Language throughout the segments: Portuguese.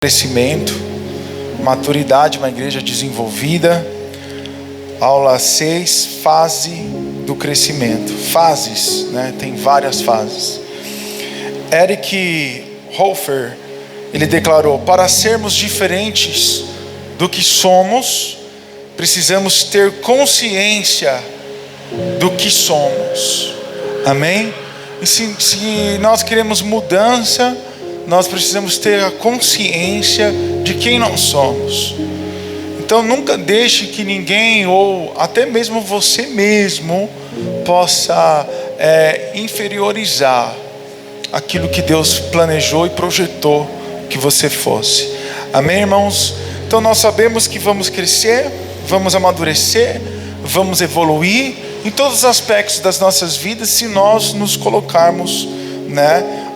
Crescimento, maturidade, uma igreja desenvolvida. Aula 6, fase do crescimento. Fases, né? Tem várias fases. Eric Hofer, ele declarou: para sermos diferentes do que somos, precisamos ter consciência do que somos. Amém? E se nós queremos mudança, nós precisamos ter a consciência de quem nós somos. Então nunca deixe que ninguém, ou até mesmo você mesmo, possa inferiorizar aquilo que Deus planejou e projetou que você fosse. Amém, irmãos? Então nós sabemos que vamos crescer, vamos amadurecer, vamos evoluir em todos os aspectos das nossas vidas, se nós nos colocarmos,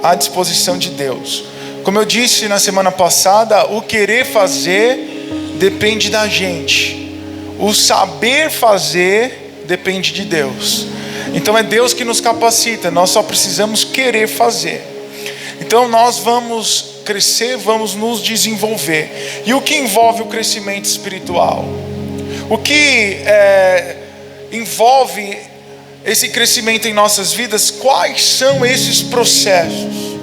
à disposição de Deus. Como eu disse na semana passada, o querer fazer depende da gente, o saber fazer depende de Deus. Então é Deus que nos capacita, nós só precisamos querer fazer. Então nós vamos crescer, vamos nos desenvolver. E o que envolve o crescimento espiritual? O que envolve esse crescimento em nossas vidas? Quais são esses processos?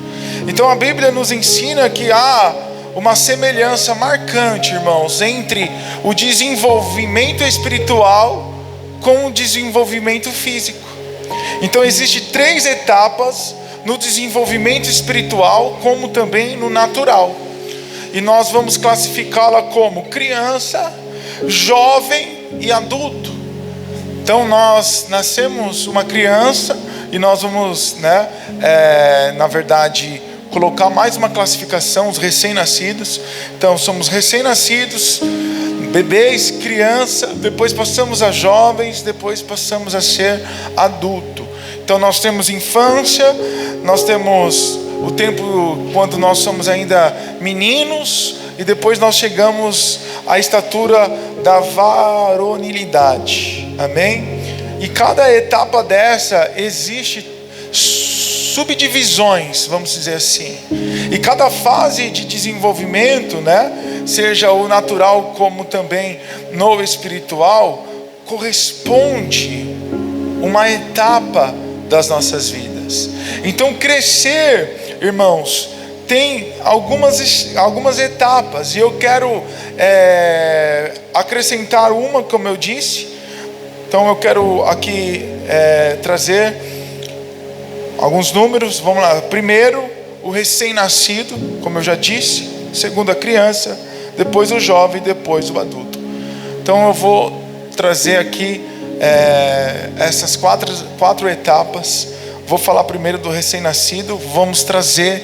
Então a Bíblia nos ensina que há uma semelhança marcante, irmãos, entre o desenvolvimento espiritual com o desenvolvimento físico. Então existem 3 etapas no desenvolvimento espiritual, como também no natural. E nós vamos classificá-la como criança, jovem e adulto. Então nós nascemos uma criança e nós vamos, na verdade, colocar mais uma classificação, os recém-nascidos. Então somos recém-nascidos, bebês, criança, depois passamos a jovens, depois passamos a ser adulto. Então nós temos infância, nós temos o tempo quando nós somos ainda meninos, e depois nós chegamos à estatura da varonilidade. Amém? E cada etapa dessa existe subdivisões, vamos dizer assim. E cada fase de desenvolvimento, seja o natural como também no espiritual, corresponde uma etapa das nossas vidas. Então crescer, irmãos, tem algumas etapas, e eu quero acrescentar uma, como eu disse. Então eu quero aqui trazer alguns números. Vamos lá. Primeiro, o recém-nascido, como eu já disse. Segundo, a criança. Depois o jovem, depois o adulto. Então eu vou trazer aqui essas quatro etapas. Vou falar primeiro do recém-nascido. Vamos trazer,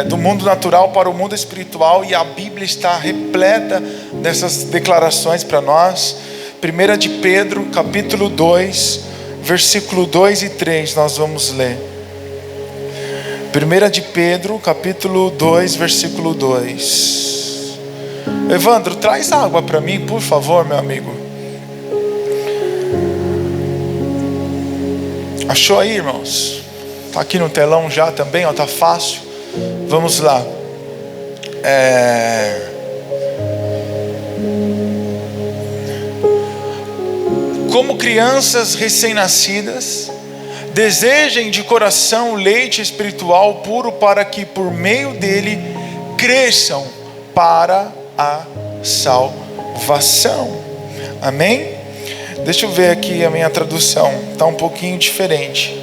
do mundo natural para o mundo espiritual, e a Bíblia está repleta dessas declarações para nós. 1 de Pedro, capítulo 2, versículo 2 e 3, nós vamos ler. 1 de Pedro, capítulo 2, versículo 2. Evandro, traz água para mim, por favor, meu amigo. Achou aí, irmãos? Está aqui no telão já também, está fácil. Vamos lá. Como crianças recém-nascidas, desejem de coração o leite espiritual puro, para que por meio dele cresçam para a salvação. Amém? Deixa eu ver aqui a minha tradução, está um pouquinho diferente.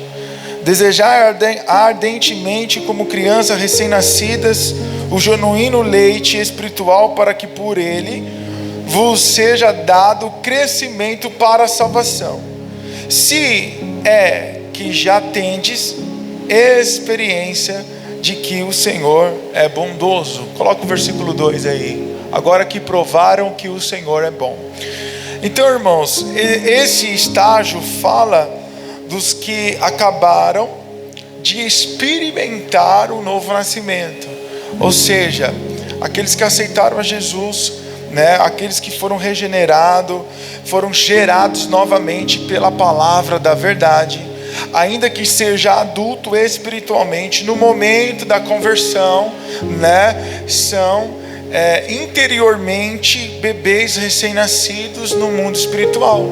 Desejar ardentemente, como crianças recém-nascidas, o genuíno leite espiritual, para que por ele vos seja dado crescimento para a salvação, se é que já tendes experiência de que o Senhor é bondoso. Coloca o versículo 2 aí. Agora que provaram que o Senhor é bom. Então, irmãos, esse estágio fala dos que acabaram de experimentar o novo nascimento, ou seja, aqueles que aceitaram a Jesus, aqueles que foram regenerados, foram gerados novamente pela palavra da verdade, ainda que seja adulto espiritualmente, no momento da conversão, né, são interiormente bebês recém-nascidos no mundo espiritual.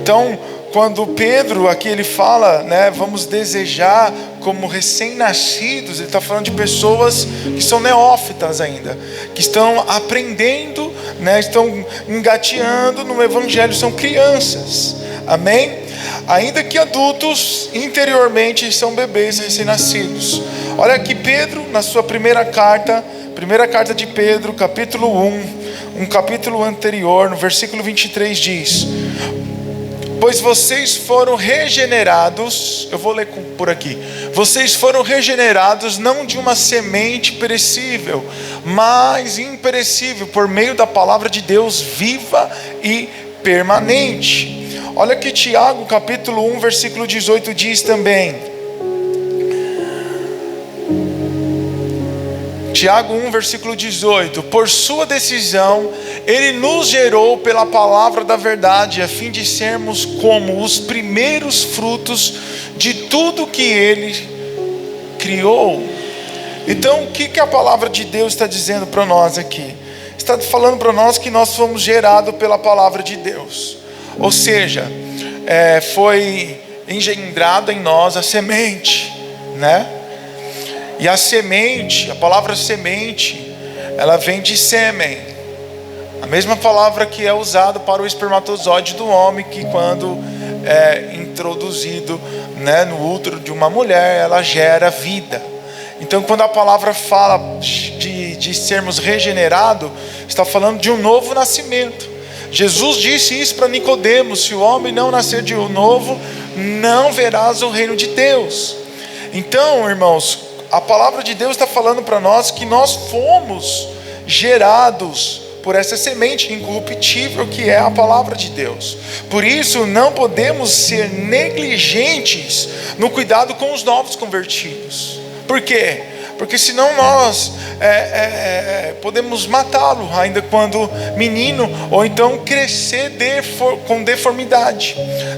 Então, quando Pedro aqui ele fala, né, vamos desejar como recém-nascidos, ele está falando de pessoas que são neófitas ainda, que estão aprendendo, né, estão engateando no evangelho, são crianças, amém? Ainda que adultos, interiormente são bebês recém-nascidos. Olha aqui Pedro, na sua primeira carta de Pedro, capítulo 1, um capítulo anterior, no versículo 23 diz: pois vocês foram regenerados, eu vou ler por aqui, vocês foram regenerados não de uma semente perecível, mas imperecível, por meio da palavra de Deus viva e permanente. Olha que Tiago capítulo 1 versículo 18 diz também. Tiago 1 versículo 18: por sua decisão ele nos gerou pela palavra da verdade, a fim de sermos como os primeiros frutos de tudo que ele criou. Então o que a palavra de Deus está dizendo para nós aqui? Está falando para nós que nós fomos gerados pela palavra de Deus, ou seja, foi engendrada em nós a semente, né? E a semente, a palavra semente, ela vem de sêmen, a mesma palavra que é usada para o espermatozoide do homem, que quando é introduzido, né, no útero de uma mulher, ela gera vida. Então quando a palavra fala de sermos regenerados, está falando de um novo nascimento. Jesus disse isso para Nicodemos: se o homem não nascer de novo, não verás o reino de Deus. Então, irmãos, a palavra de Deus está falando para nós que nós fomos gerados por essa semente incorruptível que é a palavra de Deus. Por isso não podemos ser negligentes no cuidado com os novos convertidos. Por quê? Porque senão nós podemos matá-lo ainda quando menino, ou então crescer com deformidade,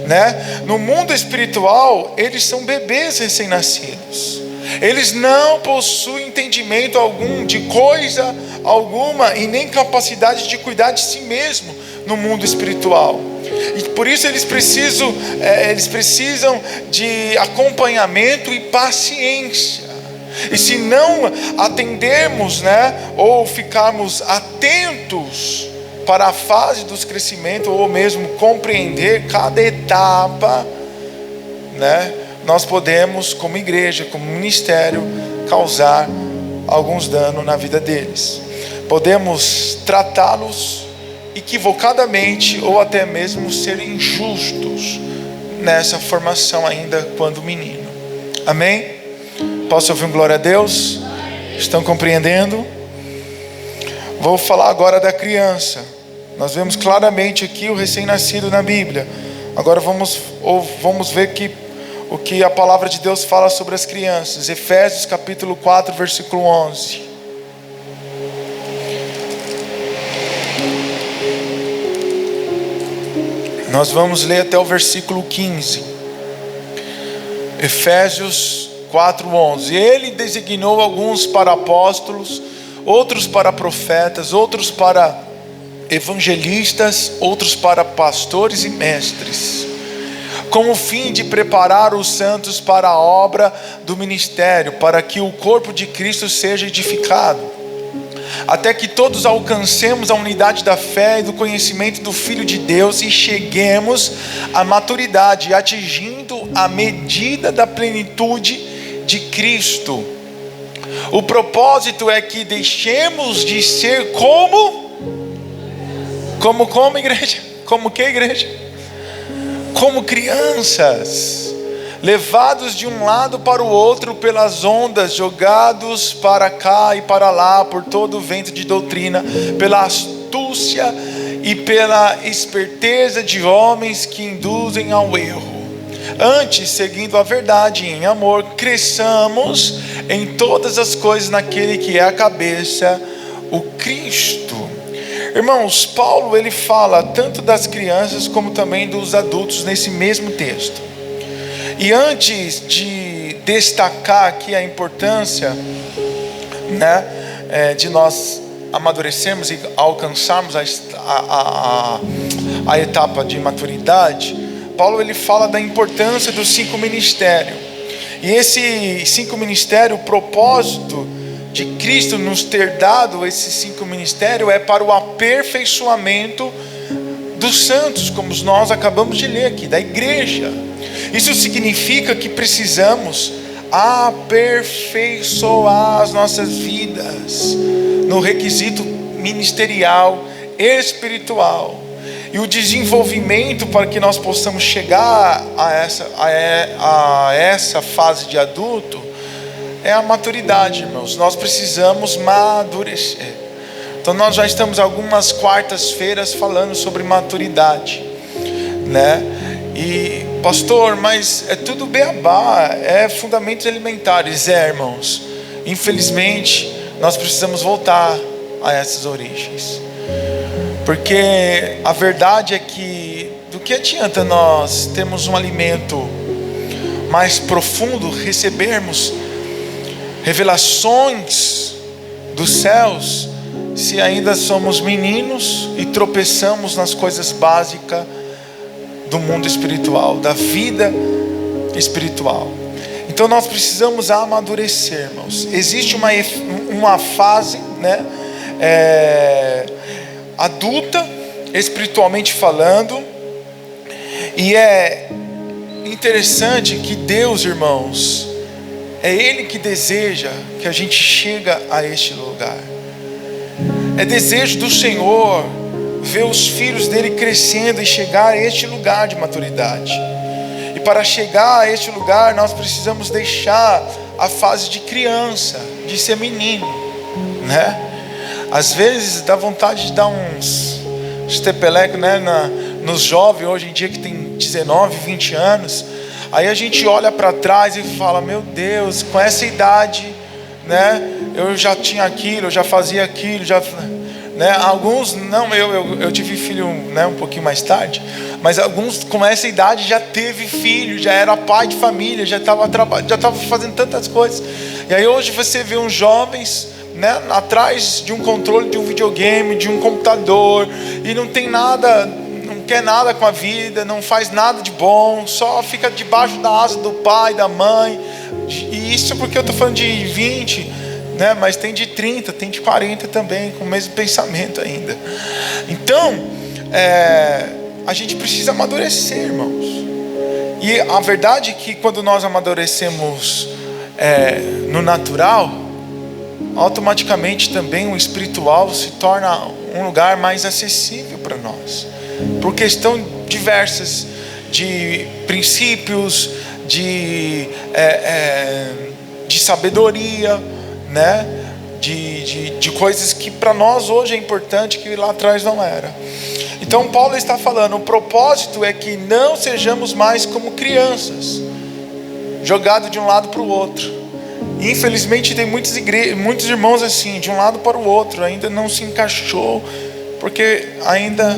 né? No mundo espiritual eles são bebês recém-nascidos. Eles não possuem entendimento algum de coisa alguma e nem capacidade de cuidar de si mesmo no mundo espiritual. E por isso eles precisam de acompanhamento e paciência. E se não atendermos, né, ou ficarmos atentos para a fase dos crescimentos, ou mesmo compreender cada etapa, né, nós podemos, como igreja, como ministério, causar alguns danos na vida deles. Podemos tratá-los equivocadamente ou até mesmo ser injustos nessa formação ainda quando menino. Amém? Posso ouvir um glória a Deus? Estão compreendendo? Vou falar agora da criança. Nós vemos claramente aqui o recém-nascido na Bíblia. Agora vamos ver o que a palavra de Deus fala sobre as crianças. Efésios capítulo 4 versículo 11. Nós vamos ler até o versículo 15. Efésios 4:11. Ele designou alguns para apóstolos, outros para profetas, outros para evangelistas, outros para pastores e mestres, com o fim de preparar os santos para a obra do ministério, para que o corpo de Cristo seja edificado, até que todos alcancemos a unidade da fé e do conhecimento do Filho de Deus e cheguemos à maturidade, atingindo a medida da plenitude de Cristo. O propósito é que deixemos de ser como igreja? Como que igreja? Como crianças, levados de um lado para o outro pelas ondas, jogados para cá e para lá por todo o vento de doutrina, pela astúcia e pela esperteza de homens que induzem ao erro. Antes, seguindo a verdade em amor, cresçamos em todas as coisas naquele que é a cabeça, o Cristo. Irmãos, Paulo ele fala tanto das crianças como também dos adultos nesse mesmo texto. E antes de destacar aqui a importância, né, de nós amadurecermos e alcançarmos a etapa de maturidade, Paulo ele fala da importância dos 5 ministérios. E esses 5 ministérios, o propósito de Cristo nos ter dado esses 5 ministérios é para o aperfeiçoamento dos santos, como nós acabamos de ler aqui, da igreja. Isso significa que precisamos aperfeiçoar as nossas vidas no requisito ministerial, espiritual. E o desenvolvimento para que nós possamos chegar a essa fase de adulto é a maturidade, irmãos. Nós precisamos amadurecer. Então nós já estamos algumas quartas-feiras falando sobre maturidade, né? E pastor, mas é tudo beabá, é fundamentos elementares, irmãos. Infelizmente nós precisamos voltar a essas origens, porque a verdade é que do que adianta nós termos um alimento mais profundo, recebermos revelações dos céus, se ainda somos meninos e tropeçamos nas coisas básicas do mundo espiritual, da vida espiritual. Então nós precisamos amadurecer, irmãos. Existe uma fase, né, adulta, espiritualmente falando, e é interessante que Deus, irmãos, é Ele que deseja que a gente chegue a este lugar. É desejo do Senhor ver os filhos dele crescendo e chegar a este lugar de maturidade. E para chegar a este lugar nós precisamos deixar a fase de criança, de ser menino, né? Às vezes dá vontade de dar uns estepelecos, né, nos jovens hoje em dia que tem 19, 20 anos. Aí a gente olha para trás e fala: meu Deus, com essa idade, né, eu já tinha aquilo, eu já fazia aquilo, já, né? Alguns não, eu tive filho, né, um pouquinho mais tarde, mas alguns com essa idade já teve filho, já era pai de família, já estava fazendo tantas coisas. E aí hoje você vê uns jovens, né, atrás de um controle de um videogame, de um computador, e não tem nada, não quer nada com a vida, não faz nada de bom, só fica debaixo da asa do pai, da mãe. E isso porque eu estou falando de 20, né, mas tem de 30, tem de 40 também, com o mesmo pensamento ainda. Então a gente precisa amadurecer, irmãos. E a verdade é que quando nós amadurecemos no natural, automaticamente também o espiritual se torna um lugar mais acessível para nós, por questão diversas de princípios, de sabedoria, né? de coisas que para nós hoje é importante, que lá atrás não era. Então Paulo está falando, o propósito é que não sejamos mais como crianças, jogados de um lado para o outro. Infelizmente tem muitos irmãos assim, de um lado para o outro, ainda não se encaixou, porque ainda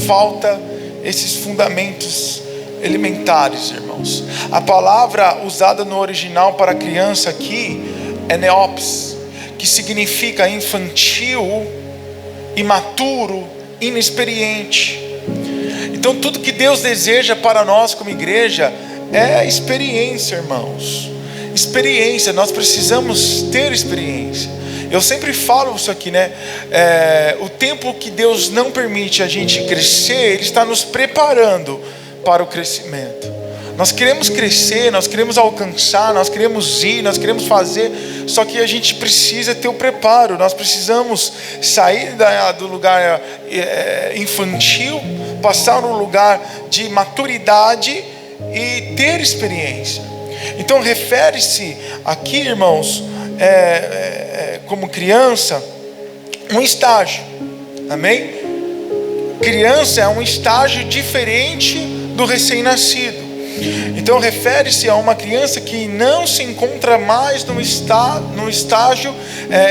falta esses fundamentos elementares, irmãos. A palavra usada no original para criança aqui é neops, que significa infantil, imaturo, inexperiente. Então tudo que Deus deseja para nós como igreja é experiência, irmãos. Experiência, nós precisamos ter experiência. Eu sempre falo isso aqui, né? O tempo que Deus não permite a gente crescer, Ele está nos preparando para o crescimento. Nós queremos crescer, nós queremos alcançar, nós queremos ir, nós queremos fazer, só que a gente precisa ter o preparo. Nós precisamos sair do lugar infantil, passar no lugar de maturidade e ter experiência. Então refere-se aqui, irmãos, como criança, um estágio, amém? Criança é um estágio diferente do recém-nascido. Então refere-se a uma criança que não se encontra mais no estágio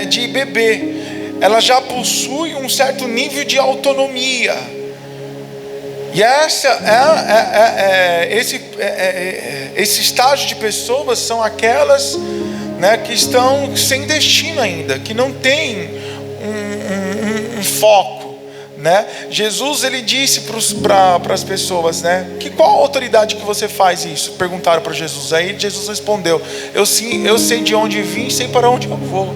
de bebê. Ela já possui um certo nível de autonomia. E esse estágio de pessoas são aquelas, né, que estão sem destino ainda, que não tem um foco, né? Jesus, ele disse para as pessoas, né, qual a autoridade que você faz isso? Perguntaram para Jesus. Aí Jesus respondeu: eu sei de onde vim, sei para onde eu vou.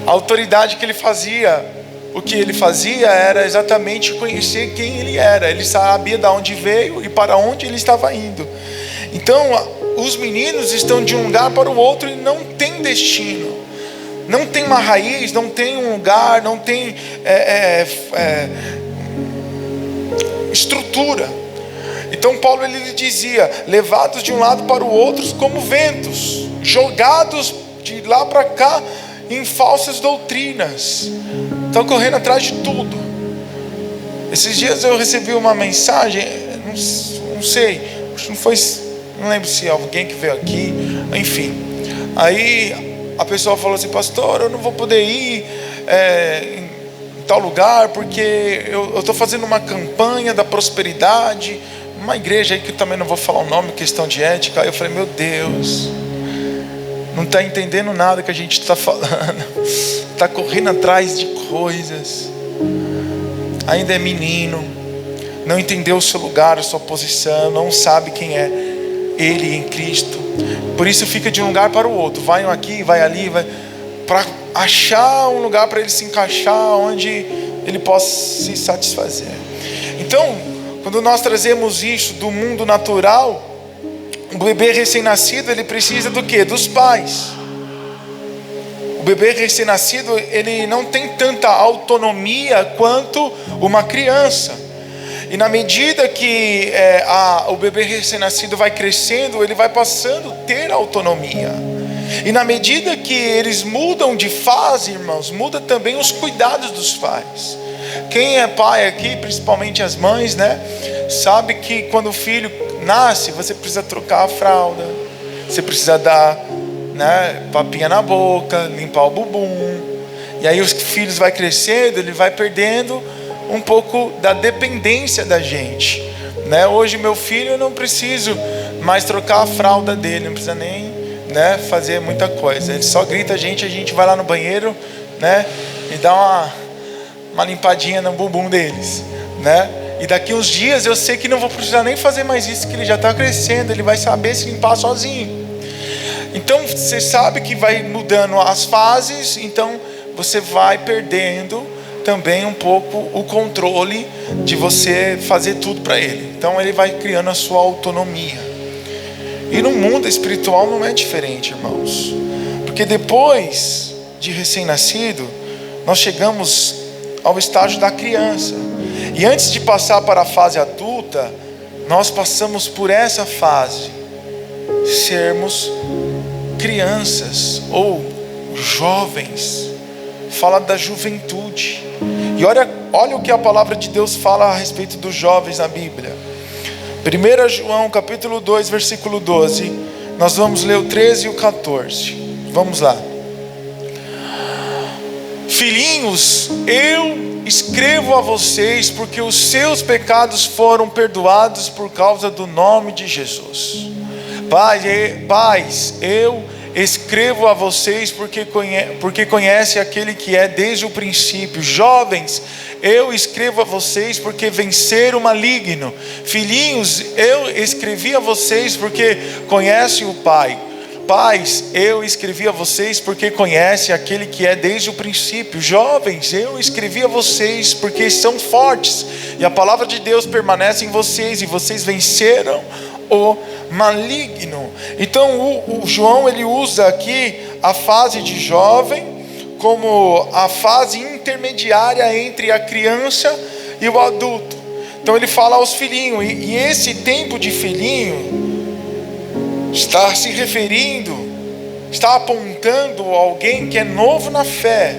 A autoridade que ele fazia, o que ele fazia era exatamente conhecer quem ele era. Ele sabia de onde veio e para onde ele estava indo. Então os meninos estão de um lugar para o outro e não tem destino, não tem uma raiz, não tem um lugar, não tem estrutura. Então Paulo, ele dizia: levados de um lado para o outro como ventos, jogados de lá para cá em falsas doutrinas, estão correndo atrás de tudo. Esses dias eu recebi uma mensagem, não sei, não lembro se alguém que veio aqui, enfim. Aí a pessoa falou assim: pastor, eu não vou poder ir em tal lugar porque eu estou fazendo uma campanha da prosperidade, uma igreja aí que eu também não vou falar o nome, questão de ética. Aí eu falei: meu Deus, não está entendendo nada que a gente está falando, está correndo atrás de coisas, ainda é menino, não entendeu o seu lugar, a sua posição, não sabe quem é ele em Cristo. Por isso fica de um lugar para o outro, vai aqui, vai ali, para achar um lugar para ele se encaixar, onde ele possa se satisfazer. Então, quando nós trazemos isso do mundo natural, o bebê recém-nascido, ele precisa do quê? Dos pais. O bebê recém-nascido, ele não tem tanta autonomia quanto uma criança. E na medida que o bebê recém-nascido vai crescendo, ele vai passando a ter autonomia. E na medida que eles mudam de fase, irmãos, muda também os cuidados dos pais. Quem é pai aqui, principalmente as mães, né, sabe que quando o filho nasce, você precisa trocar a fralda, você precisa dar, né, papinha na boca, limpar o bumbum. E aí os filhos vai crescendo, ele vai perdendo um pouco da dependência da gente, né? Hoje meu filho, eu não preciso mais trocar a fralda dele, não precisa nem, né, fazer muita coisa. Ele só grita a gente vai lá no banheiro, né, e dá uma limpadinha no bumbum deles, né? E daqui uns dias eu sei que não vou precisar nem fazer mais isso, que ele já está crescendo, ele vai saber se limpar sozinho. Então você sabe que vai mudando as fases, então você vai perdendo também um pouco o controle de você fazer tudo para ele. Então ele vai criando a sua autonomia. E no mundo espiritual não é diferente, irmãos, porque depois de recém-nascido, nós chegamos ao estágio da criança. E antes de passar para a fase adulta, nós passamos por essa fase, sermos crianças ou jovens. Fala da juventude. E olha o que a palavra de Deus fala a respeito dos jovens na Bíblia. 1 João capítulo 2, versículo 12. Nós vamos ler o 13 e o 14. Vamos lá. Filhinhos, eu escrevo a vocês porque os seus pecados foram perdoados por causa do nome de Jesus. Pais, eu escrevo a vocês porque conhece aquele que é desde o princípio. Jovens, eu escrevo a vocês porque venceram o maligno. Filhinhos, eu escrevi a vocês porque conhece o Pai. Pais, eu escrevi a vocês porque conhece aquele que é desde o princípio. Jovens, eu escrevi a vocês porque são fortes e a palavra de Deus permanece em vocês e vocês venceram o maligno. Então o João, ele usa aqui a fase de jovem como a fase intermediária entre a criança e o adulto. Então ele fala aos filhinhos, e esse tempo de filhinho está se referindo, está apontando a alguém que é novo na fé.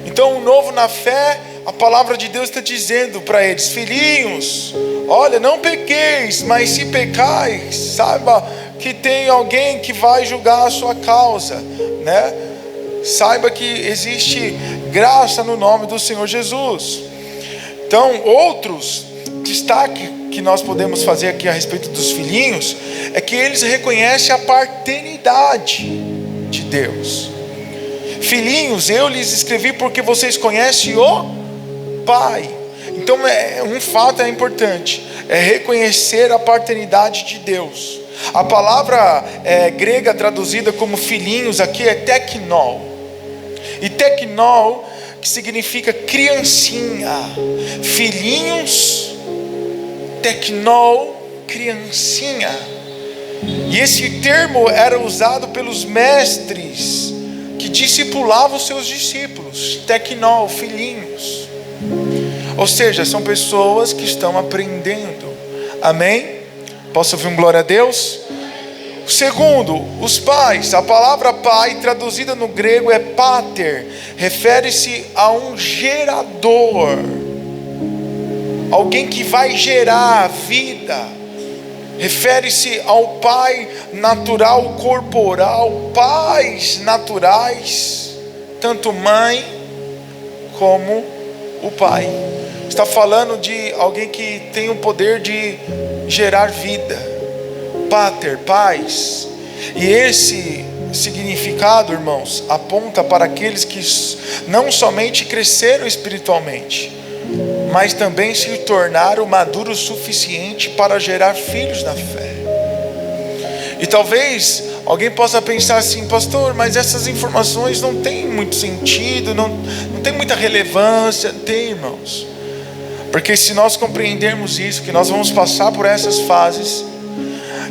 Então o novo na fé, a palavra de Deus está dizendo para eles: filhinhos, olha, não pequeis, mas se pecais, saiba que tem alguém que vai julgar a sua causa, né? Saiba que existe graça no nome do Senhor Jesus. Então, outros destaque que nós podemos fazer aqui a respeito dos filhinhos é que eles reconhecem a paternidade de Deus. Filhinhos, eu lhes escrevi porque vocês conhecem o Pai. Então, um fato é importante, é reconhecer a paternidade de Deus. A palavra grega traduzida como filhinhos aqui é teknol. E teknol, que significa criancinha. Filhinhos, teknol, criancinha. E esse termo era usado pelos mestres que discipulavam os seus discípulos. Teknol, filhinhos. Ou seja, são pessoas que estão aprendendo. Amém? Posso ouvir um glória a Deus? Segundo, os pais. A palavra pai, traduzida no grego, é pater. Refere-se a um gerador. Alguém que vai gerar vida. Refere-se ao pai natural, corporal. Pais naturais, tanto mãe como o pai. Está falando de alguém que tem o poder de gerar vida. Pater, pais. E esse significado, irmãos, aponta para aqueles que não somente cresceram espiritualmente, mas também se tornaram maduros o suficiente para gerar filhos na fé. E talvez alguém possa pensar assim: pastor, mas essas informações não têm muito sentido, não tem muita relevância. Tem, irmãos. Porque se nós compreendermos isso, que nós vamos passar por essas fases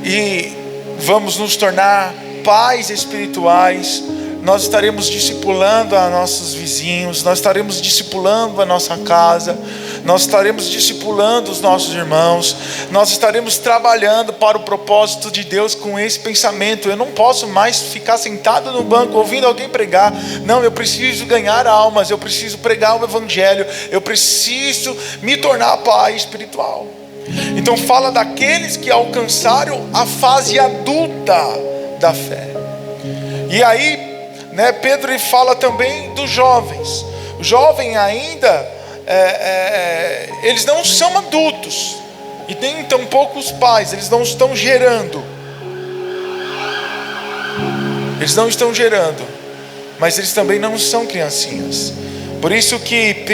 e vamos nos tornar pais espirituais, nós estaremos discipulando a nossos vizinhos, nós estaremos discipulando a nossa casa, nós estaremos discipulando os nossos irmãos, nós estaremos trabalhando para o propósito de Deus com esse pensamento. Eu não posso mais ficar sentado no banco ouvindo alguém pregar. Não, eu preciso ganhar almas, eu preciso pregar o evangelho, eu preciso me tornar pai espiritual. Então fala daqueles que alcançaram a fase adulta da fé. E aí, Pedro ele fala também dos jovens. O jovem ainda, eles não são adultos, e nem tampouco os pais, eles não estão gerando. Eles não estão gerando, mas eles também não são criancinhas. Por isso que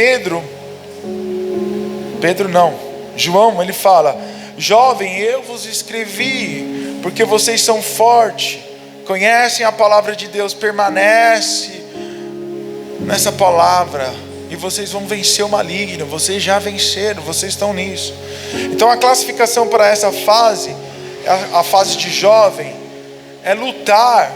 João, ele fala: jovem, eu vos escrevi porque vocês são fortes, conhecem a palavra de Deus, permanece nessa palavra e vocês vão vencer o maligno. Vocês já venceram, vocês estão nisso. Então a classificação para essa fase, a fase de jovem, é lutar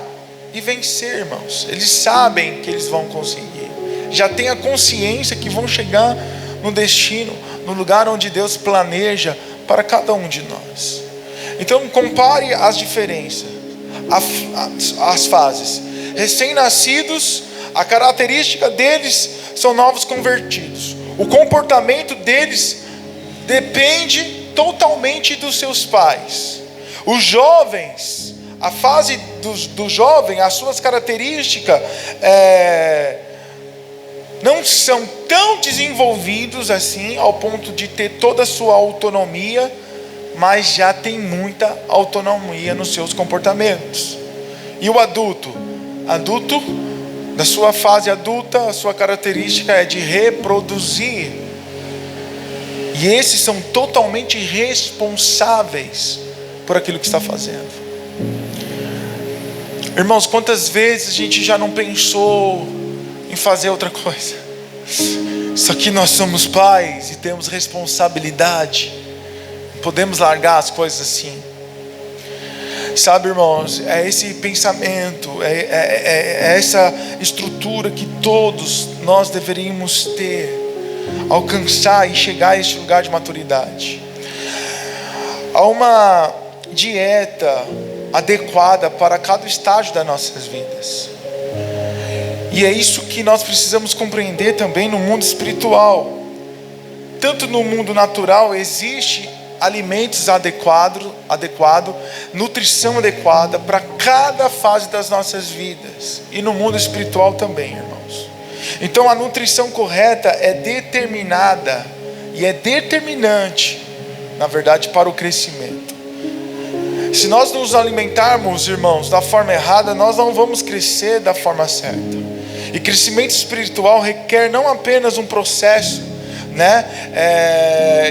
e vencer, irmãos. Eles sabem que eles vão conseguir, já têm a consciência que vão chegar no destino, no lugar onde Deus planeja para cada um de nós. Então compare as diferenças, as fases. Recém-nascidos, a característica deles são novos convertidos. O comportamento deles depende totalmente dos seus pais. Os jovens, a fase do jovem, as suas características não são tão desenvolvidos assim ao ponto de ter toda a sua autonomia, mas já tem muita autonomia nos seus comportamentos. E o adulto, da sua fase adulta, a sua característica é de reproduzir. E esses são totalmente responsáveis por aquilo que está fazendo. Irmãos, quantas vezes a gente já não pensou em fazer outra coisa? Só que nós somos pais e temos responsabilidade. Podemos largar as coisas assim. Sabe, irmãos, é esse pensamento, é essa estrutura que todos nós deveríamos ter, alcançar e chegar a esse lugar de maturidade. Há uma dieta adequada para cada estágio das nossas vidas. E é isso que nós precisamos compreender também no mundo espiritual. Tanto no mundo natural existe alimentos adequados, nutrição adequada para cada fase das nossas vidas. E no mundo espiritual também, irmãos. Então a nutrição correta é determinada e é determinante, na verdade, para o crescimento. Se nós nos alimentarmos, irmãos, da forma errada, nós não vamos crescer da forma certa. E crescimento espiritual requer não apenas um processo,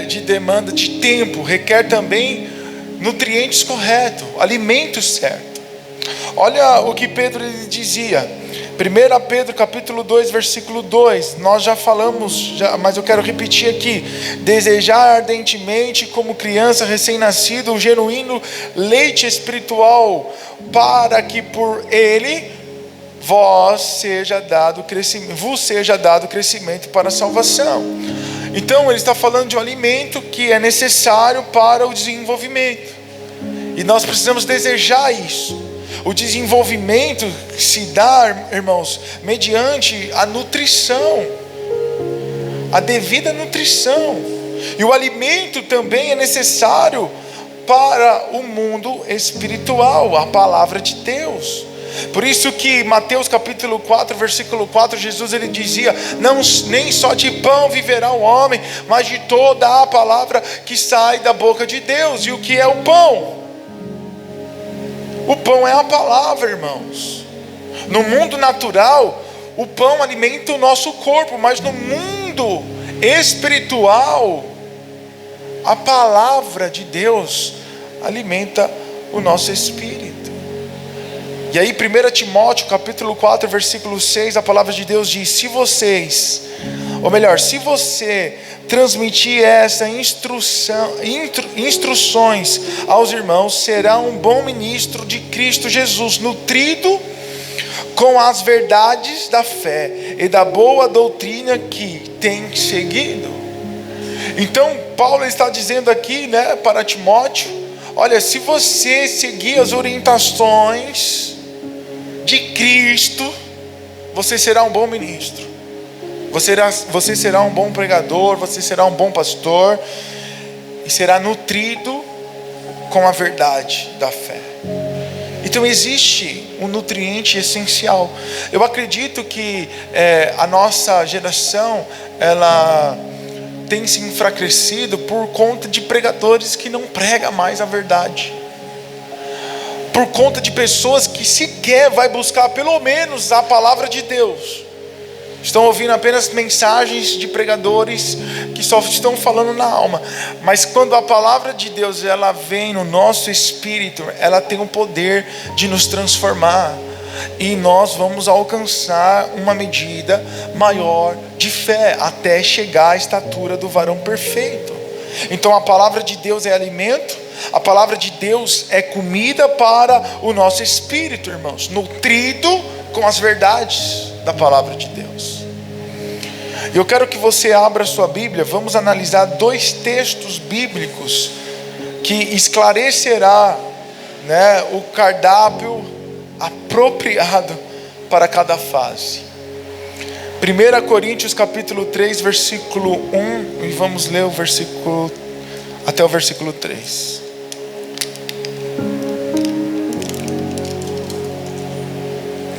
de demanda de tempo, requer também nutrientes corretos, alimentos certos. Olha o que Pedro dizia, 1 Pedro capítulo 2, versículo 2, nós já falamos, mas eu quero repetir aqui: desejar ardentemente como criança recém-nascida o genuíno leite espiritual, para que por ele vos seja dado crescimento para a salvação. Então ele está falando de um alimento que é necessário para o desenvolvimento, e nós precisamos desejar isso. O desenvolvimento se dá, irmãos, mediante a nutrição, a devida nutrição. E o alimento também é necessário para o mundo espiritual, a palavra de Deus. Por isso que Mateus capítulo 4, versículo 4, Jesus ele dizia: nem só de pão viverá o homem, mas de toda a palavra que sai da boca de Deus. E o que é o pão? O pão é a palavra, irmãos. No mundo natural, o pão alimenta o nosso corpo, mas no mundo espiritual, a palavra de Deus alimenta o nosso espírito. E aí 1 Timóteo capítulo 4, versículo 6, a palavra de Deus diz: se você transmitir essa instruções aos irmãos, será um bom ministro de Cristo Jesus, nutrido com as verdades da fé e da boa doutrina que tem seguido. Então Paulo está dizendo aqui, para Timóteo: olha, se você seguir as orientações de Cristo, você será um bom ministro. Você será um bom pregador, você será um bom pastor, e será nutrido com a verdade da fé. Então existe um nutriente essencial. Eu acredito que a nossa geração, ela tem se enfraquecido por conta de pregadores que não pregam mais a verdade, por conta de pessoas que sequer vai buscar pelo menos a palavra de Deus. Estão ouvindo apenas mensagens de pregadores que só estão falando na alma. Mas quando a palavra de Deus ela vem no nosso espírito, ela tem o poder de nos transformar, e nós vamos alcançar uma medida maior de fé, até chegar à estatura do varão perfeito. Então a palavra de Deus é alimento, a palavra de Deus é comida para o nosso espírito, irmãos, nutrido com as verdades da palavra de Deus. Eu quero que você abra sua Bíblia. Vamos analisar 2 textos bíblicos que esclarecerá, o cardápio apropriado para cada fase. 1 Coríntios capítulo 3, versículo 1, e vamos ler até o versículo 3.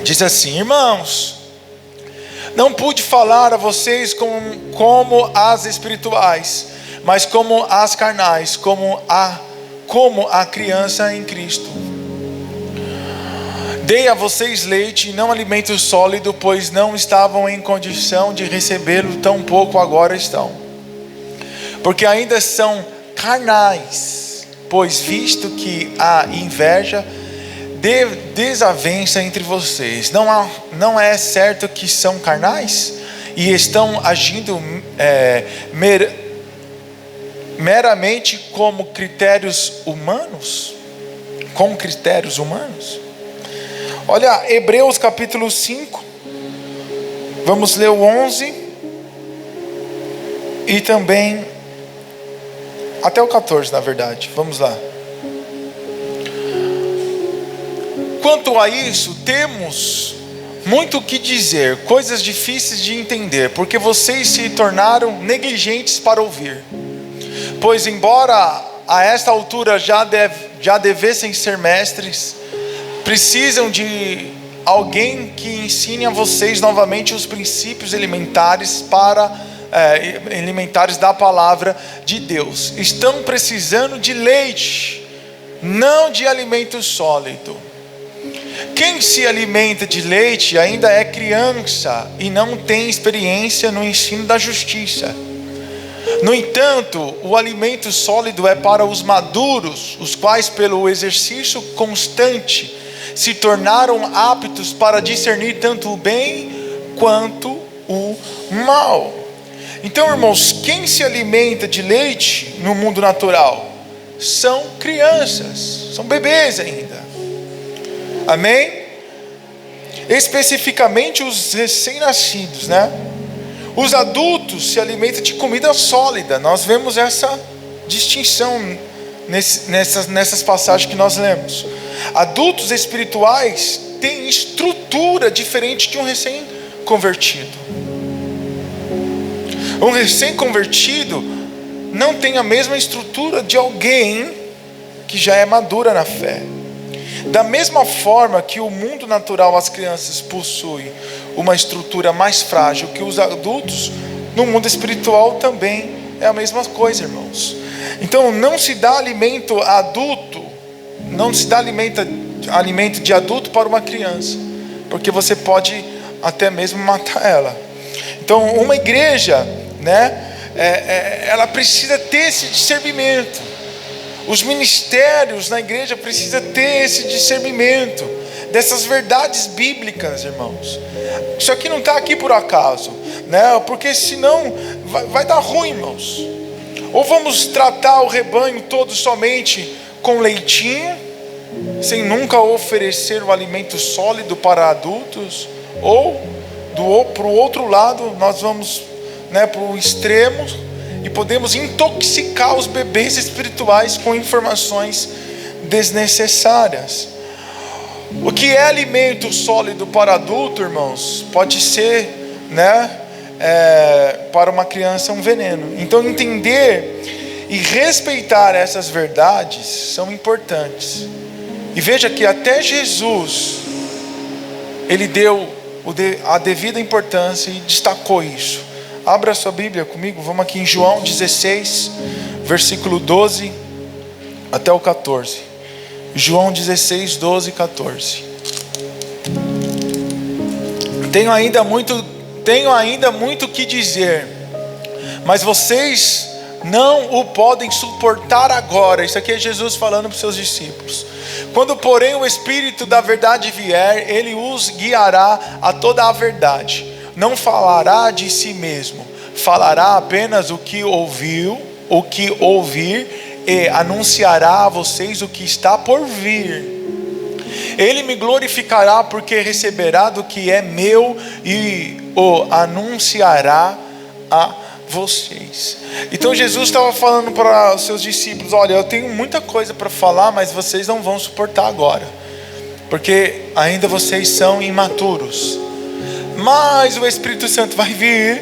Diz assim: irmãos, não pude falar a vocês como as espirituais, mas como as carnais, como a criança em Cristo. Dei a vocês leite e não alimento sólido, pois não estavam em condição de recebê-lo, tampouco agora estão. Porque ainda são carnais, pois visto que há inveja, desavença entre vocês, não é certo que são carnais e estão agindo meramente como critérios humanos? Olha, Hebreus capítulo 5, vamos ler o 11 e também até o 14, na verdade. Vamos lá. Quanto a isso, temos muito o que dizer, coisas difíceis de entender, porque vocês se tornaram negligentes para ouvir. Pois embora a esta altura já devessem ser mestres, precisam de alguém que ensine a vocês novamente os princípios elementares para alimentares da palavra de Deus. Estão precisando de leite, não de alimento sólido. Quem se alimenta de leite ainda é criança e não tem experiência no ensino da justiça. No entanto, o alimento sólido é para os maduros, os quais pelo exercício constante se tornaram aptos para discernir tanto o bem quanto o mal. Então, irmãos, quem se alimenta de leite no mundo natural são crianças, são bebês ainda. Amém? Especificamente os recém-nascidos, né? Os adultos se alimentam de comida sólida. Nós vemos essa distinção nessas passagens que nós lemos. Adultos espirituais têm estrutura diferente de um recém-convertido. Um recém-convertido não tem a mesma estrutura de alguém que já é madura na fé. Da mesma forma que o mundo natural, as crianças possuem uma estrutura mais frágil que os adultos, no mundo espiritual também é a mesma coisa, irmãos. Então não se dá alimento adulto, não se dá alimento de adulto para uma criança, porque você pode até mesmo matar ela. Então uma igreja, ela precisa ter esse discernimento. Os ministérios na igreja precisam ter esse discernimento dessas verdades bíblicas, irmãos. Isso aqui não está aqui por acaso, porque senão vai dar ruim, irmãos. Ou vamos tratar o rebanho todo somente com leitinho, sem nunca oferecer o alimento sólido para adultos, ou para o outro lado nós vamos para o extremo e podemos intoxicar os bebês espirituais com informações desnecessárias. O que é alimento sólido para adulto, irmãos, pode ser, para uma criança um veneno. Então entender e respeitar essas verdades são importantes. E veja que até Jesus, ele deu a devida importância e destacou isso. Abra sua Bíblia comigo, vamos aqui em João 16, versículo 12 até o 14. João 16, 12 e 14. Tenho ainda muito que dizer, mas vocês não o podem suportar agora. Isso aqui é Jesus falando para os seus discípulos. Quando porém o Espírito da verdade vier, ele os guiará a toda a verdade. Não falará de si mesmo, falará apenas o que ouvir, e anunciará a vocês o que está por vir. Ele me glorificará, porque receberá do que é meu e o anunciará a vocês. Então Jesus estava falando para os seus discípulos: olha, eu tenho muita coisa para falar, mas vocês não vão suportar agora, porque ainda vocês são imaturos. Mas o Espírito Santo vai vir,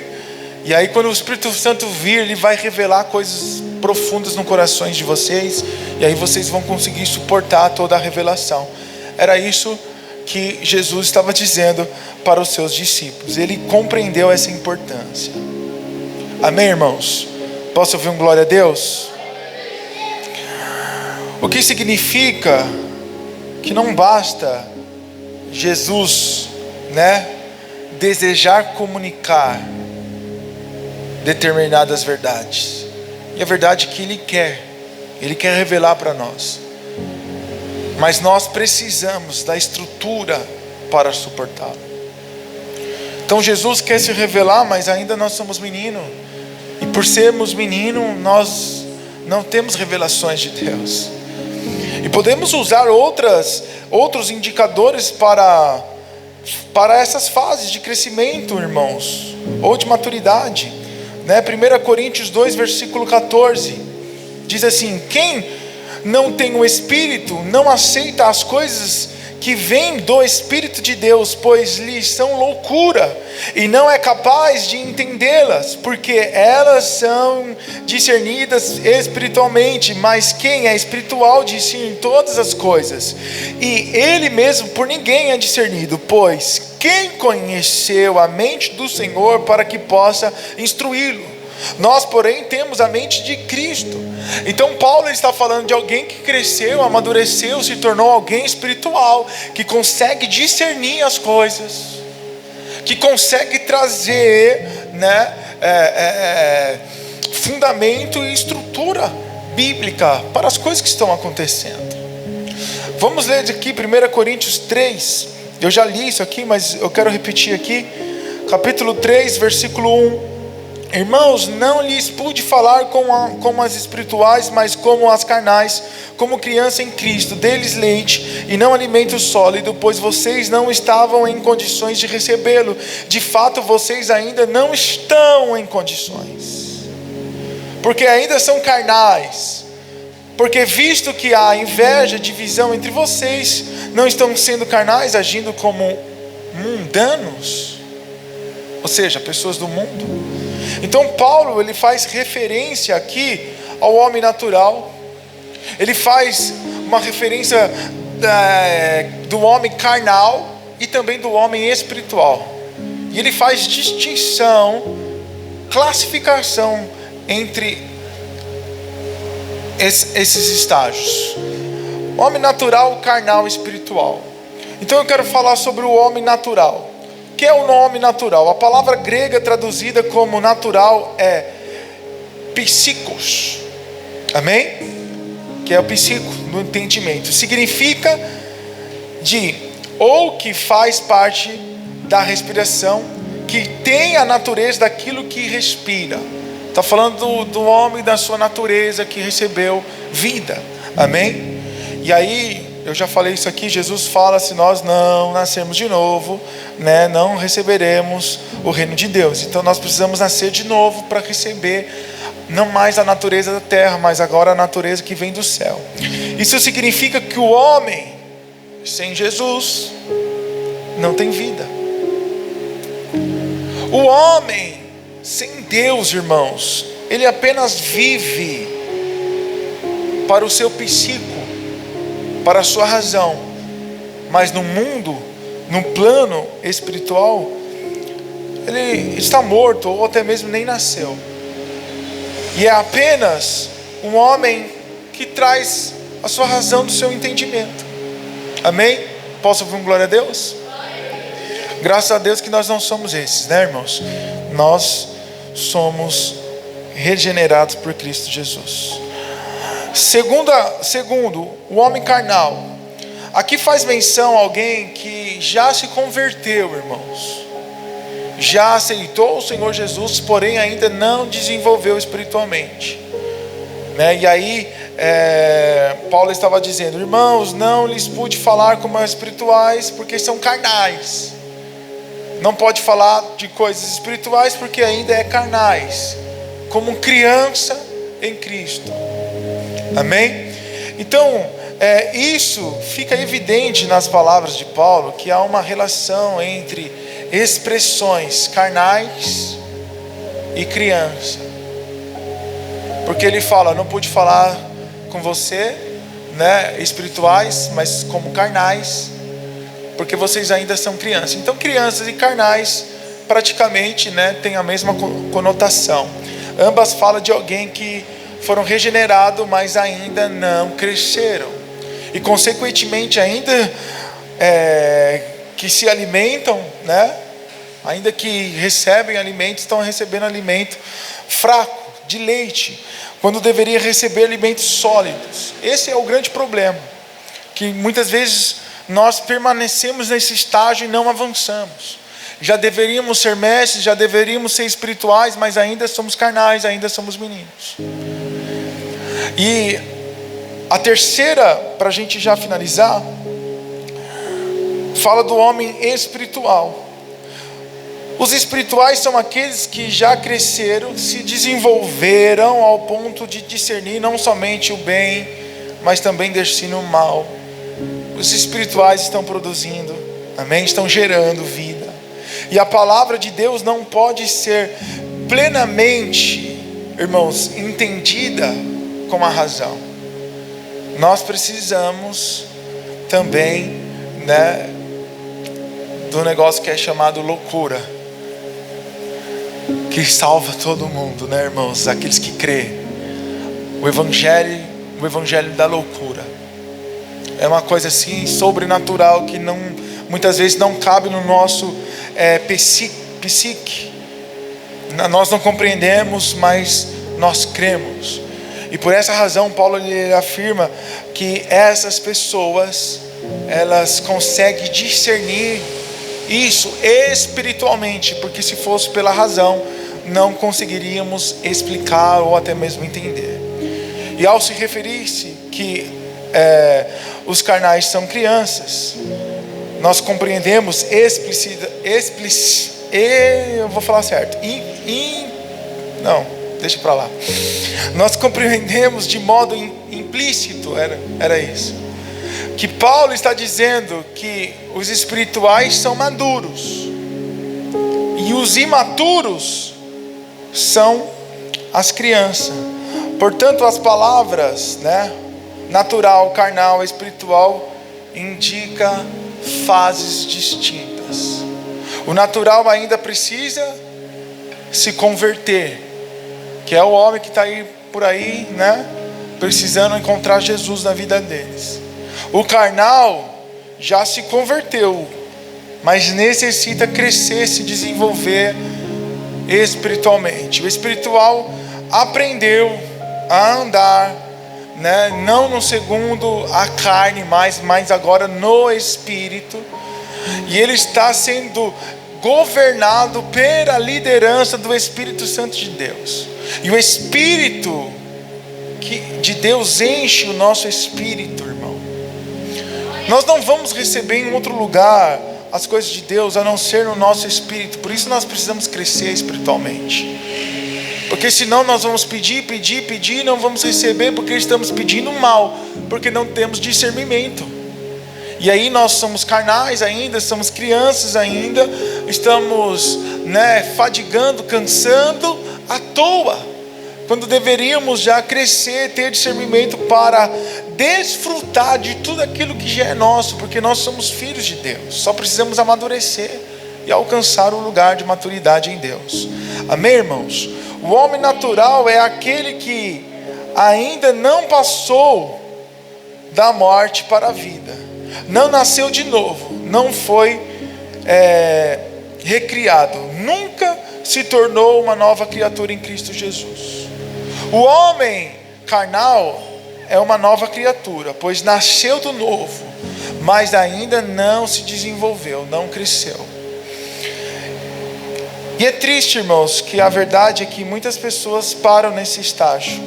e aí quando o Espírito Santo vir, ele vai revelar coisas profundas no coração de vocês, e aí vocês vão conseguir suportar toda a revelação. Era isso que Jesus estava dizendo para os seus discípulos. Ele compreendeu essa importância. Amém, irmãos? Posso ouvir um glória a Deus? O que significa que não basta Jesus, desejar comunicar determinadas verdades, e a verdade que Ele quer revelar para nós, mas nós precisamos da estrutura para suportá-lo. Então Jesus quer se revelar, mas ainda nós somos meninos, e por sermos meninos nós não temos revelações de Deus, e podemos usar outros indicadores para essas fases de crescimento, irmãos, ou de maturidade. 1 Coríntios 2, versículo 14, diz assim: quem não tem o Espírito não aceita as coisas que vêm do Espírito de Deus, pois lhes são loucura, e não é capaz de entendê-las, porque elas são discernidas espiritualmente. Mas quem é espiritual discerne todas as coisas, e ele mesmo por ninguém é discernido, pois quem conheceu a mente do Senhor para que possa instruí-lo? Nós, porém, temos a mente de Cristo. Então Paulo está falando de alguém que cresceu, amadureceu, se tornou alguém espiritual, que consegue discernir as coisas, que consegue trazer, fundamento e estrutura bíblica para as coisas que estão acontecendo. Vamos ler aqui 1 Coríntios 3. Eu já li isso aqui, mas eu quero repetir aqui. Capítulo 3, versículo 1. Irmãos, não lhes pude falar como as espirituais, mas como as carnais, como criança em Cristo. Dê-lhes leite e não alimento sólido, pois vocês não estavam em condições de recebê-lo. De fato, vocês ainda não estão em condições, porque ainda são carnais. Porque visto que há inveja, divisão entre vocês, não estão sendo carnais, agindo como mundanos, ou seja, pessoas do mundo. Então Paulo, ele faz referência aqui ao homem natural. Ele faz uma referência do homem carnal e também do homem espiritual. E ele faz distinção, classificação entre esses estágios: homem natural, carnal e espiritual. Então eu quero falar sobre o homem natural. O que é o homem natural? A palavra grega traduzida como natural é psíkos. Amém? Que é o psico, no entendimento. Significa ou que faz parte da respiração, que tem a natureza daquilo que respira. Está falando do homem, da sua natureza, que recebeu vida. Amém? E aí, eu já falei isso aqui, Jesus fala: se nós não nascermos de novo, não receberemos o reino de Deus. Então nós precisamos nascer de novo para receber não mais a natureza da terra, mas agora a natureza que vem do céu. Isso significa que o homem sem Jesus não tem vida. O homem sem Deus, irmãos, ele apenas vive para o seu psico, para a sua razão, mas no mundo, no plano espiritual, ele está morto, ou até mesmo nem nasceu. E é apenas um homem que traz a sua razão do seu entendimento. Amém? Posso ouvir um glória a Deus? Graças a Deus que nós não somos esses, irmãos? Nós somos regenerados por Cristo Jesus. Segundo, o homem carnal. Aqui faz menção a alguém que já se converteu, irmãos. Já aceitou o Senhor Jesus, porém ainda não desenvolveu espiritualmente. E aí, Paulo estava dizendo: irmãos, não lhes pude falar como as espirituais, porque são carnais. Não pode falar de coisas espirituais, porque ainda é carnais, como criança em Cristo. Amém? Então, isso fica evidente nas palavras de Paulo, que há uma relação entre expressões carnais e criança. Porque ele fala: não pude falar com você, espirituais, mas como carnais, porque vocês ainda são crianças. Então crianças e carnais praticamente têm a mesma conotação. Ambas falam de alguém que foram regenerados, mas ainda não cresceram, e consequentemente ainda que se alimentam, ainda que recebem alimento, estão recebendo alimento fraco, de leite, quando deveria receber alimentos sólidos. Esse é o grande problema, que muitas vezes nós permanecemos nesse estágio e não avançamos. Já deveríamos ser mestres, já deveríamos ser espirituais, mas ainda somos carnais, ainda somos meninos. E a terceira, para a gente já finalizar, fala do homem espiritual. Os espirituais são aqueles que já cresceram, se desenvolveram ao ponto de discernir não somente o bem, mas também discernir o mal. os espirituais estão produzindo, amém? Estão gerando vida. E a palavra de Deus não pode ser plenamente, irmãos, entendida com a razão. Nós precisamos também, né, do negócio que é chamado loucura, que salva todo mundo, né, irmãos? Aqueles que crêem. O evangelho da loucura é uma coisa assim sobrenatural que muitas vezes não cabe no nosso psique. Nós não compreendemos, mas nós cremos. E por essa razão Paulo ele afirma que essas pessoas, elas conseguem discernir isso espiritualmente, porque se fosse pela razão não conseguiríamos explicar ou até mesmo entender. E ao se referir-se que os carnais são crianças, nós compreendemos eu vou falar certo, deixa pra lá. Nós compreendemos de modo implícito, era isso, que Paulo está dizendo que os espirituais são maduros e os imaturos são as crianças. Portanto, as palavras, né, natural, carnal, espiritual, indica fases distintas. O natural ainda precisa se converter, que é o homem que está aí por aí, né, precisando encontrar Jesus na vida deles. O carnal já se converteu, mas necessita crescer, se desenvolver espiritualmente. O espiritual aprendeu a andar, né, não no segundo a carne, mas agora no Espírito, e ele está sendo governado pela liderança do Espírito Santo de Deus. E o Espírito de Deus enche o nosso espírito, irmão. Nós não vamos receber em outro lugar as coisas de Deus a não ser no nosso espírito. Por isso nós precisamos crescer espiritualmente, porque senão nós vamos pedir e não vamos receber, porque estamos pedindo mal, porque não temos discernimento. E aí nós somos carnais ainda, somos crianças ainda, estamos, né, fadigando, cansando à toa, quando deveríamos já crescer, ter discernimento para desfrutar de tudo aquilo que já é nosso, porque nós somos filhos de Deus. Só precisamos amadurecer e alcançar o lugar de maturidade em Deus. Amém, irmãos? O homem natural é aquele que ainda não passou da morte para a vida, não nasceu de novo, não foi recriado, nunca se tornou uma nova criatura em Cristo Jesus. O homem carnal é uma nova criatura, pois nasceu do novo, mas ainda não se desenvolveu, não cresceu. E é triste, irmãos, que a verdade é que muitas pessoas param nesse estágio,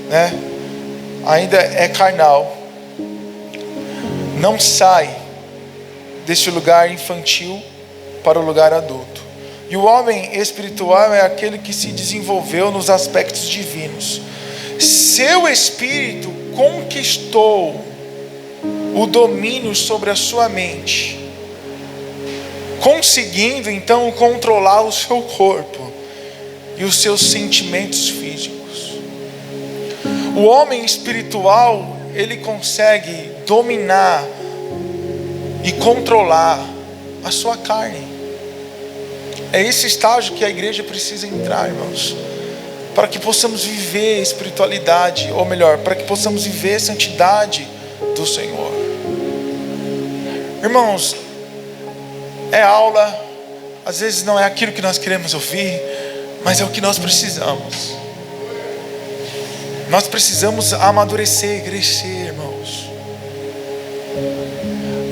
né? Ainda é carnal, não sai desse lugar infantil para o lugar adulto. E o homem espiritual é aquele que se desenvolveu nos aspectos divinos. Seu espírito conquistou o domínio sobre a sua mente, conseguindo então controlar o seu corpo e os seus sentimentos físicos. O homem espiritual, ele consegue dominar e controlar a sua carne. É esse estágio que a igreja precisa entrar, irmãos, para que possamos viver espiritualidade, ou melhor, para que possamos viver a santidade do Senhor. Irmãos, é aula, às vezes não é aquilo que nós queremos ouvir, mas é o que nós precisamos. Nós precisamos amadurecer, crescer, irmãos.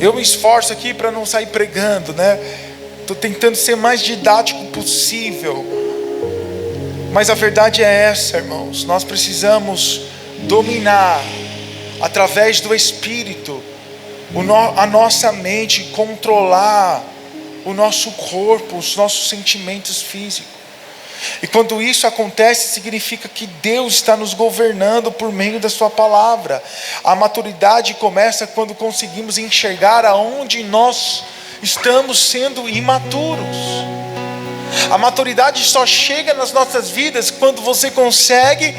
Eu me esforço aqui para não sair pregando, né? Estou tentando ser mais didático possível, mas a verdade é essa, irmãos. Nós precisamos dominar através do Espírito a nossa mente, controlar o nosso corpo, os nossos sentimentos físicos. E quando isso acontece, significa que Deus está nos governando por meio da sua palavra. A maturidade começa quando conseguimos enxergar aonde nós estamos sendo imaturos. A maturidade só chega nas nossas vidas quando você consegue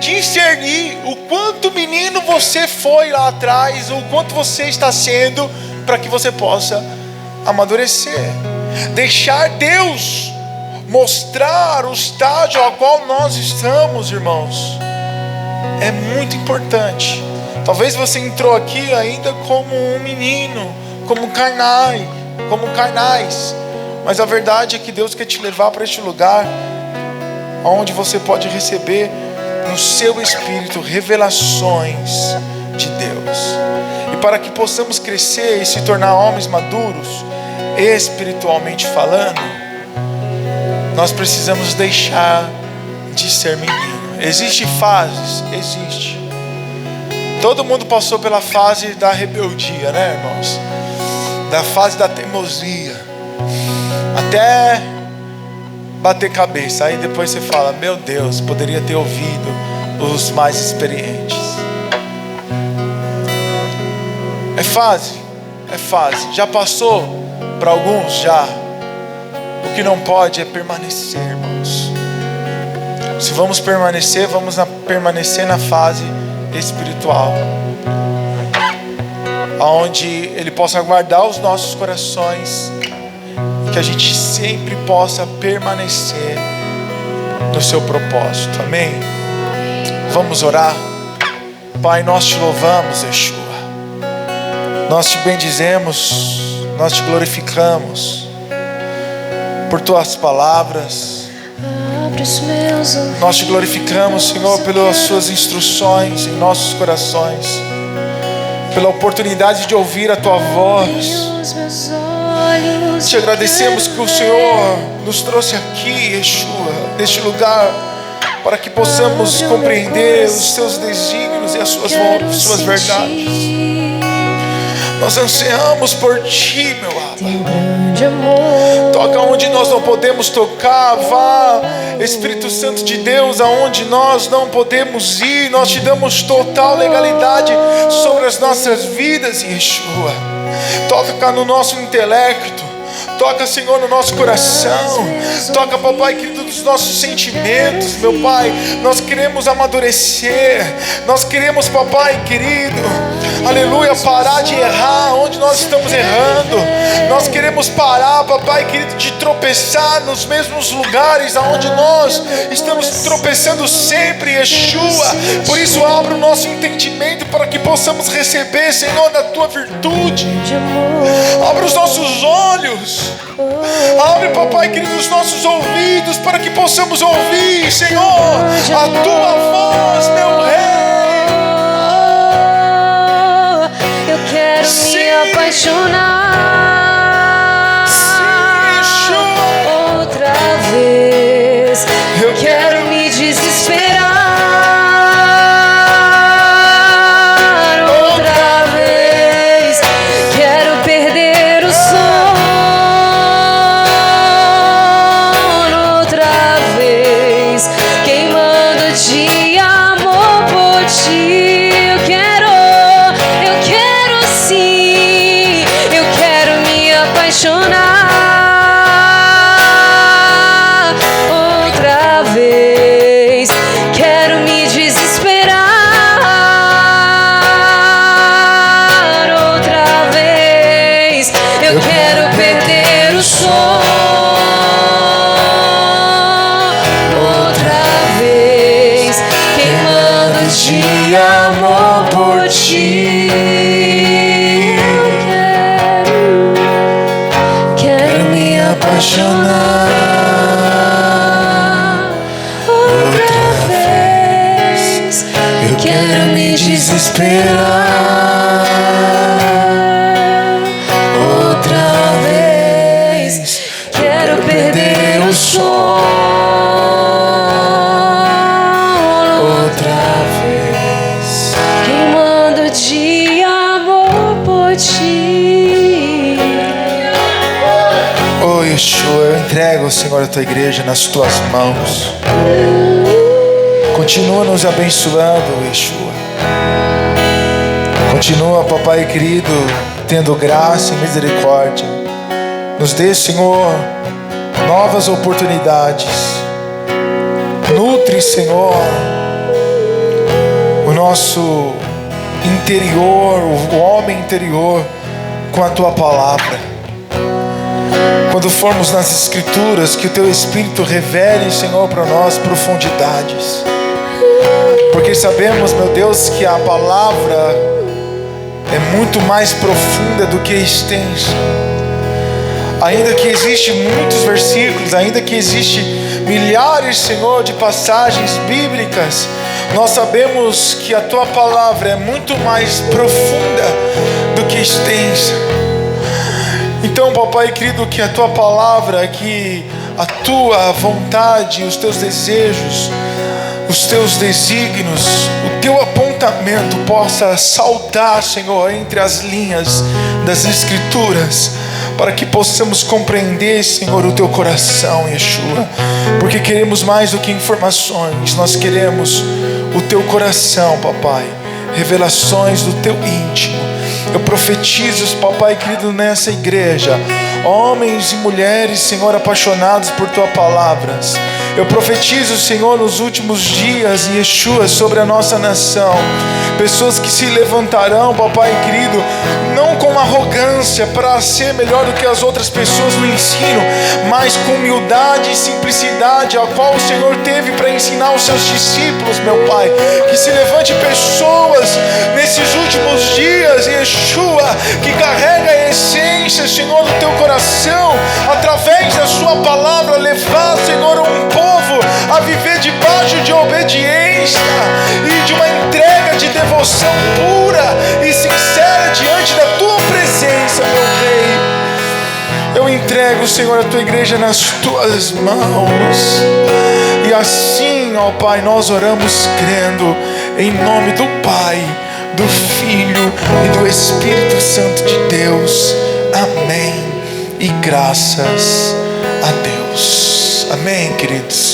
discernir o quanto menino você foi lá atrás, o quanto você está sendo, para que você possa amadurecer. Deixar Deus mostrar o estágio ao qual nós estamos, irmãos, é muito importante. Talvez você entrou aqui ainda como um menino, como carnais, mas a verdade é que Deus quer te levar para este lugar onde você pode receber no seu espírito revelações de Deus. E para que possamos crescer e se tornar homens maduros, espiritualmente falando, nós precisamos deixar de ser menino. Existem fases, existe. Todo mundo passou pela fase da rebeldia, né, irmãos? Da fase da teimosia, até bater cabeça. Aí depois você fala: meu Deus, poderia ter ouvido os mais experientes. É fase. Já passou para alguns? Já. O que não pode é permanecer, irmãos. Se vamos permanecer, permanecer na fase espiritual, onde Ele possa guardar os nossos corações, que a gente sempre possa permanecer no seu propósito. Amém? Vamos orar. Pai, nós te louvamos, Yeshua. Nós te bendizemos, nós te glorificamos por tuas palavras. Nós te glorificamos, Senhor, pelas suas instruções em nossos corações, pela oportunidade de ouvir a tua voz. Te agradecemos que o Senhor nos trouxe aqui, Yeshua, neste lugar, para que possamos compreender os seus desígnios e as suas verdades. Nós ansiamos por ti, meu Abba. Toca onde nós não podemos tocar. Vá, Espírito Santo de Deus, aonde nós não podemos ir. Nós te damos total legalidade sobre as nossas vidas, Yeshua. Toca no nosso intelecto. Toca, Senhor, no nosso coração. Toca, papai querido, nos nossos sentimentos, meu Pai. Nós queremos amadurecer. Nós queremos, papai querido, aleluia, parar de errar onde nós estamos errando. Nós queremos parar, papai querido, de tropeçar nos mesmos lugares aonde nós estamos tropeçando sempre, Yeshua. Por isso, abra o nosso entendimento para que possamos receber, Senhor, da tua virtude. Abra os nossos olhos. Abre, papai querido, os nossos ouvidos para que possamos ouvir, Senhor, a tua voz, meu Rei. Eu quero me apaixonar outra vez. Eu quero me desesperar outra vez. Quero perder o sono outra vez, queimando de amor por ti. Eu quero sim, eu quero me apaixonar outra vez. Quero me desesperar outra vez. Eu quero perder o sono outra vez, queimando de amor por ti. Quero me apaixonar outra vez. Eu quero me desesperar outra vez. Quero perder o sono outra vez, queimando de amor por ti. Oh, Yeshua, eu entrego, Senhor, a tua igreja nas tuas mãos. Continua nos abençoando, Yeshua. Continua, papai querido, tendo graça e misericórdia. Nos dê, Senhor, novas oportunidades. Nutre, Senhor, o nosso interior, o homem interior, com a tua palavra. Quando formos nas Escrituras, que o teu Espírito revele, Senhor, para nós profundidades. Porque sabemos, meu Deus, que a palavra é muito mais profunda do que extensa. Ainda que existem muitos versículos, ainda que existem milhares, Senhor, de passagens bíblicas, nós sabemos que a tua palavra é muito mais profunda do que extensa. Então, papai querido, que a tua palavra, que a tua vontade, os teus desejos, os teus desígnios, o teu apontamento possa saltar, Senhor, entre as linhas das Escrituras, para que possamos compreender, Senhor, o teu coração, Yeshua, porque queremos mais do que informações, nós queremos o teu coração, papai, revelações do teu íntimo. Eu profetizo, papai querido, nessa igreja, homens e mulheres, Senhor, apaixonados por tua palavras. Eu profetizo, Senhor, nos últimos dias, Yeshua, sobre a nossa nação, pessoas que se levantarão, papai querido, não com arrogância para ser melhor do que as outras pessoas no ensino, mas com humildade e simplicidade, a qual o Senhor teve para ensinar os seus discípulos, meu Pai. Que se levante pessoas nesses últimos dias, Yeshua, que carrega a essência, Senhor, do teu coração, através da sua palavra, levar, Senhor, um povo a viver debaixo de obediência e de uma entrega de devoção pura e sincera diante da tua presença, meu Rei. Eu entrego, Senhor, a tua igreja nas tuas mãos. E assim, ó Pai, nós oramos crendo em nome do Pai, do Filho e do Espírito Santo de Deus. Amém. E graças a Deus. Amém, queridos.